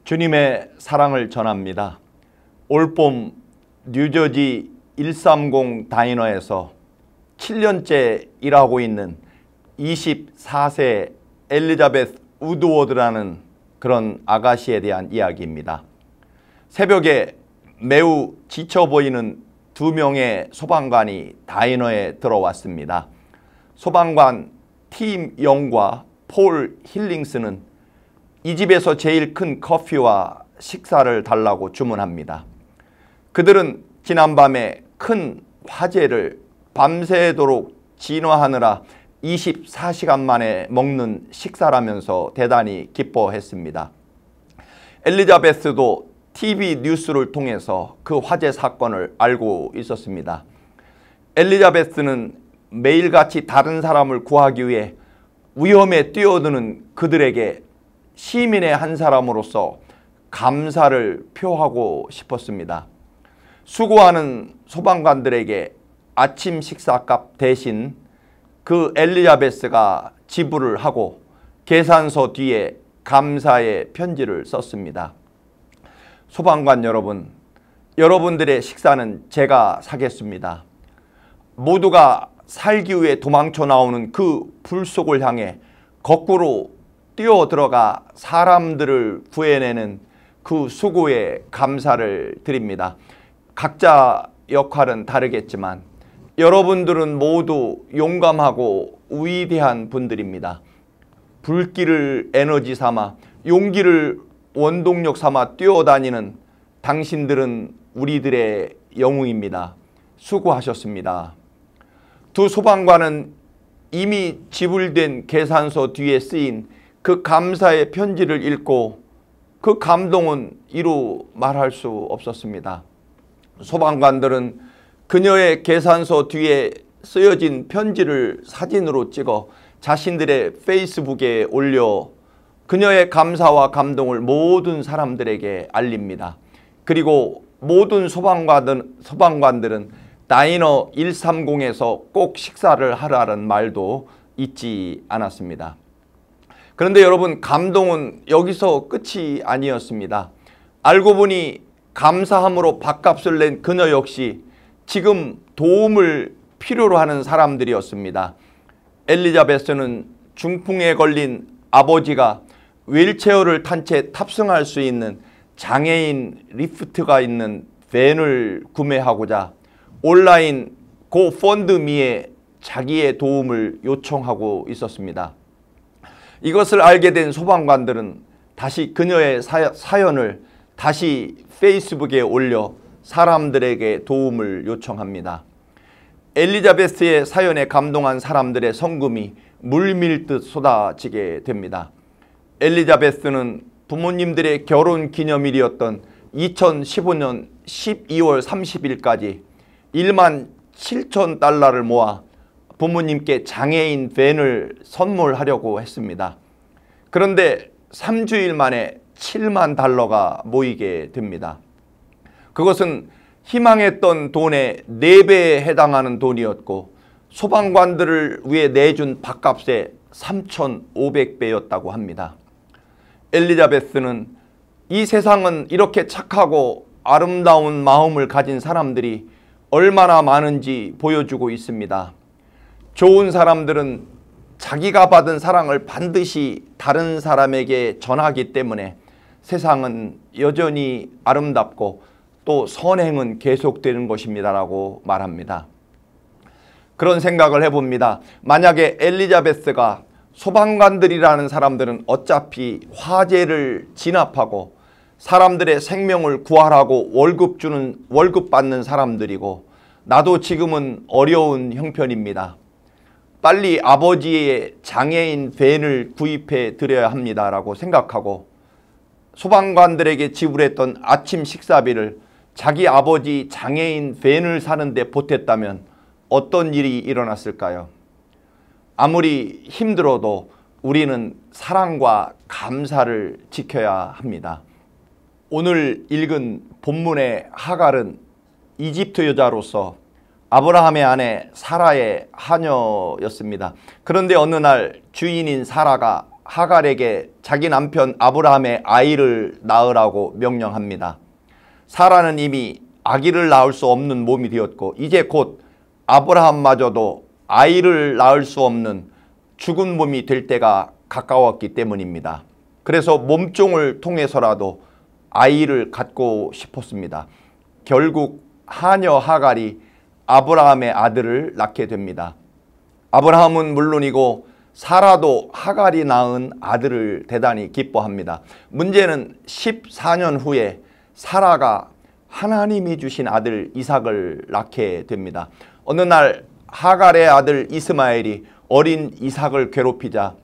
주님의 사랑을 전합니다. 올봄 뉴저지 130 다이너에서 7년째 일하고 있는 24세 엘리자베스 우드워드라는 그런 아가씨에 대한 이야기입니다. 새벽에 매우 지쳐 보이는 2명의 소방관이 다이너에 들어왔습니다. 소방관 팀 영과 폴 힐링스는 이 집에서 제일 큰 커피와 식사를 달라고 주문합니다. 그들은 지난밤에 큰 화재를 밤새도록 진화하느라 24시간 만에 먹는 식사라면서 대단히 기뻐했습니다. 엘리자베스도 TV 뉴스를 통해서 그 화재 사건을 알고 있었습니다. 엘리자베스는 매일같이 다른 사람을 구하기 위해 위험에 뛰어드는 그들에게 시민의 한 사람으로서 감사를 표하고 싶었습니다. 수고하는 소방관들에게 아침 식사값 대신 그 엘리자베스가 지불을 하고 계산서 뒤에 감사의 편지를 썼습니다. 소방관 여러분, 여러분들의 식사는 제가 사겠습니다. 모두가 살기 위해 도망쳐 나오는 그 불 속을 향해 거꾸로 뛰어 들어가 사람들을 구해내는 그 수고에 감사를 드립니다. 각자 역할은 다르겠지만 여러분들은 모두 용감하고 위대한 분들입니다. 불길을 에너지 삼아 용기를 원동력 삼아 뛰어다니는 당신들은 우리들의 영웅입니다. 수고하셨습니다. 두 소방관은 이미 지불된 계산서 뒤에 쓰인 그 감사의 편지를 읽고 그 감동은 이루 말할 수 없었습니다. 소방관들은 그녀의 계산서 뒤에 쓰여진 편지를 사진으로 찍어 자신들의 페이스북에 올려 그녀의 감사와 감동을 모든 사람들에게 알립니다. 그리고 모든 소방관들은 다이너 130에서 꼭 식사를 하라는 말도 잊지 않았습니다. 그런데 여러분, 감동은 여기서 끝이 아니었습니다. 알고 보니 감사함으로 밥값을 낸 그녀 역시 지금 도움을 필요로 하는 사람들이었습니다. 엘리자베스는 중풍에 걸린 아버지가 휠체어를 탄 채 탑승할 수 있는 장애인 리프트가 있는 밴을 구매하고자 온라인 고펀드미에 자기의 도움을 요청하고 있었습니다. 이것을 알게 된 소방관들은 다시 그녀의 사연을 다시 페이스북에 올려 사람들에게 도움을 요청합니다. 엘리자베스의 사연에 감동한 사람들의 성금이 물밀듯 쏟아지게 됩니다. 엘리자베스는 부모님들의 결혼 기념일이었던 2015년 12월 30일까지 1만 7천 달러를 모아 부모님께 장애인 밴을 선물하려고 했습니다. 그런데 3주일 만에 7만 달러가 모이게 됩니다. 그것은 희망했던 돈의 4배에 해당하는 돈이었고 소방관들을 위해 내준 밥값의 3,500배였다고 합니다. 엘리자베스는 이 세상은 이렇게 착하고 아름다운 마음을 가진 사람들이 얼마나 많은지 보여주고 있습니다. 좋은 사람들은 자기가 받은 사랑을 반드시 다른 사람에게 전하기 때문에 세상은 여전히 아름답고 또 선행은 계속되는 것입니다라고 말합니다. 그런 생각을 해봅니다. 만약에 엘리자베스가 소방관들이라는 사람들은 어차피 화재를 진압하고 사람들의 생명을 구하라고 월급 받는 사람들이고 나도 지금은 어려운 형편입니다. 빨리 아버지의 장애인 밴을 구입해 드려야 합니다라고 생각하고 소방관들에게 지불했던 아침 식사비를 자기 아버지 장애인 밴을 사는데 보탰다면 어떤 일이 일어났을까요? 아무리 힘들어도 우리는 사랑과 감사를 지켜야 합니다. 오늘 읽은 본문의 하갈은 이집트 여자로서 아브라함의 아내 사라의 하녀였습니다. 그런데 어느 날 주인인 사라가 하갈에게 자기 남편 아브라함의 아이를 낳으라고 명령합니다. 사라는 이미 아기를 낳을 수 없는 몸이 되었고 이제 곧 아브라함마저도 아이를 낳을 수 없는 죽은 몸이 될 때가 가까웠기 때문입니다. 그래서 몸종을 통해서라도 아이를 갖고 싶었습니다. 결국 하녀 하갈이 아브라함의 아들을 낳게 됩니다. 아브라함은 물론이고 사라도 하갈이 낳은 아들을 대단히 기뻐합니다. 문제는 14년 후에 사라가 하나님이 주신 아들 이삭을 낳게 됩니다. 어느 날 하갈의 아들 이스마엘이 어린 이삭을 괴롭히자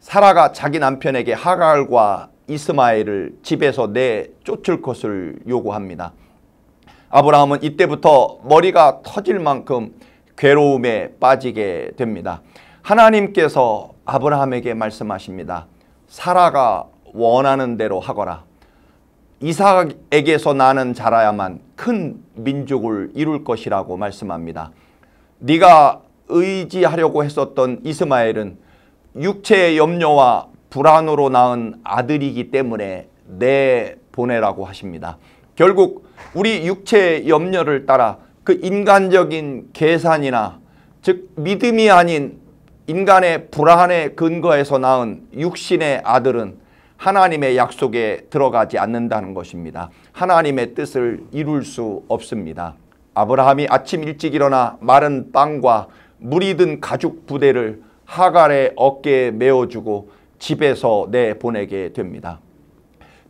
사라가 자기 남편에게 하갈과 이스마엘을 집에서 내쫓을 것을 요구합니다. 아브라함은 이때부터 머리가 터질 만큼 괴로움에 빠지게 됩니다. 하나님께서 아브라함에게 말씀하십니다. 사라가 원하는 대로 하거라. 이삭에게서 나는 자라야만 큰 민족을 이룰 것이라고 말씀합니다. 네가 의지하려고 했었던 이스마엘은 육체의 염려와 불안으로 낳은 아들이기 때문에 내보내라고 하십니다. 결국 우리 육체의 염려를 따라 그 인간적인 계산이나 즉 믿음이 아닌 인간의 불안에 근거해서 낳은 육신의 아들은 하나님의 약속에 들어가지 않는다는 것입니다. 하나님의 뜻을 이룰 수 없습니다. 아브라함이 아침 일찍 일어나 마른 빵과 물이 든 가죽 부대를 하갈의 어깨에 메어주고 집에서 내보내게 됩니다.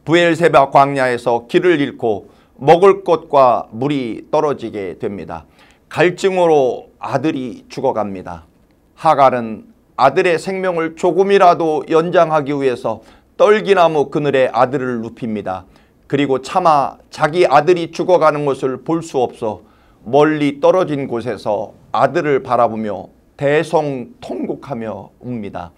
브엘세바 광야에서 길을 잃고 먹을 것과 물이 떨어지게 됩니다. 갈증으로 아들이 죽어갑니다. 하갈은 아들의 생명을 조금이라도 연장하기 위해서 떨기나무 그늘에 아들을 눕힙니다. 그리고 차마 자기 아들이 죽어가는 것을 볼 수 없어 멀리 떨어진 곳에서 아들을 바라보며 대성통곡하며 웁니다.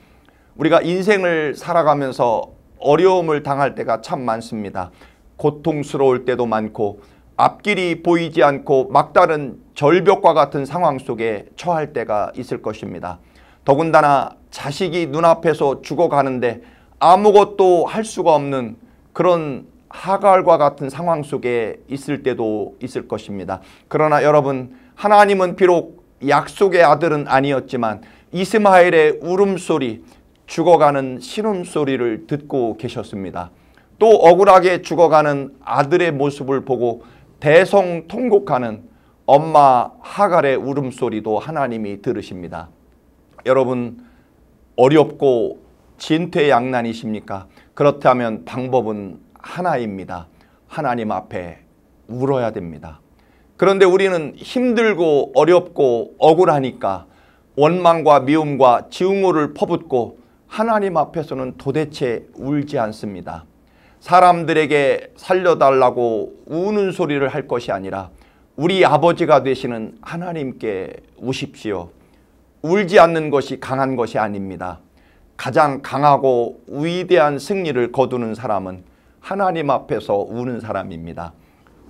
우리가 인생을 살아가면서 어려움을 당할 때가 참 많습니다. 고통스러울 때도 많고 앞길이 보이지 않고 막다른 절벽과 같은 상황 속에 처할 때가 있을 것입니다. 더군다나 자식이 눈앞에서 죽어가는데 아무것도 할 수가 없는 그런 하갈과 같은 상황 속에 있을 때도 있을 것입니다. 그러나 여러분, 하나님은 비록 약속의 아들은 아니었지만 이스마엘의 울음소리, 죽어가는 신음소리를 듣고 계셨습니다. 또 억울하게 죽어가는 아들의 모습을 보고 대성통곡하는 엄마 하갈의 울음소리도 하나님이 들으십니다. 여러분, 어렵고 진퇴양난이십니까? 그렇다면 방법은 하나입니다. 하나님 앞에 울어야 됩니다. 그런데 우리는 힘들고 어렵고 억울하니까 원망과 미움과 증오를 퍼붓고 하나님 앞에서는 도대체 울지 않습니다. 사람들에게 살려달라고 우는 소리를 할 것이 아니라 우리 아버지가 되시는 하나님께 우십시오. 울지 않는 것이 강한 것이 아닙니다. 가장 강하고 위대한 승리를 거두는 사람은 하나님 앞에서 우는 사람입니다.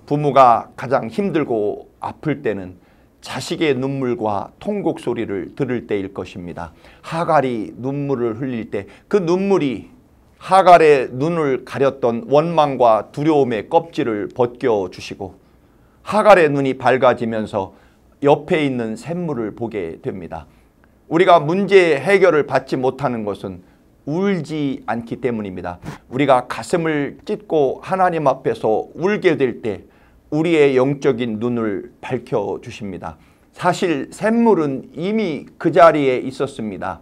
부모가 가장 힘들고 아플 때는 자식의 눈물과 통곡 소리를 들을 때일 것입니다. 하갈이 눈물을 흘릴 때 그 눈물이 하갈의 눈을 가렸던 원망과 두려움의 껍질을 벗겨주시고 하갈의 눈이 밝아지면서 옆에 있는 샘물을 보게 됩니다. 우리가 문제 해결을 받지 못하는 것은 울지 않기 때문입니다. 우리가 가슴을 찢고 하나님 앞에서 울게 될 때 우리의 영적인 눈을 밝혀주십니다. 사실 샘물은 이미 그 자리에 있었습니다.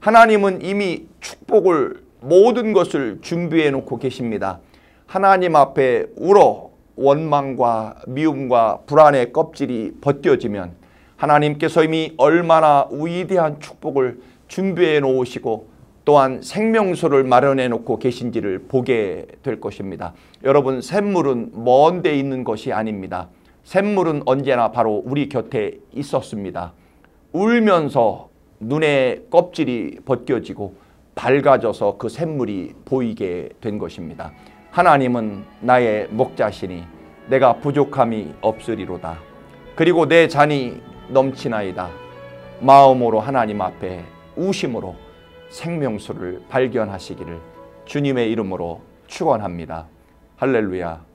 하나님은 이미 축복을 모든 것을 준비해 놓고 계십니다. 하나님 앞에 울어 원망과 미움과 불안의 껍질이 벗겨지면 하나님께서 이미 얼마나 위대한 축복을 준비해 놓으시고 또한 생명수를 마련해 놓고 계신지를 보게 될 것입니다. 여러분, 샘물은 먼 데 있는 것이 아닙니다. 샘물은 언제나 바로 우리 곁에 있었습니다. 울면서 눈의 껍질이 벗겨지고 밝아져서 그 샘물이 보이게 된 것입니다. 하나님은 나의 목자시니 내가 부족함이 없으리로다. 그리고 내 잔이 넘치나이다. 마음으로 하나님 앞에 우심으로 생명수를 발견하시기를 주님의 이름으로 축원합니다. 할렐루야.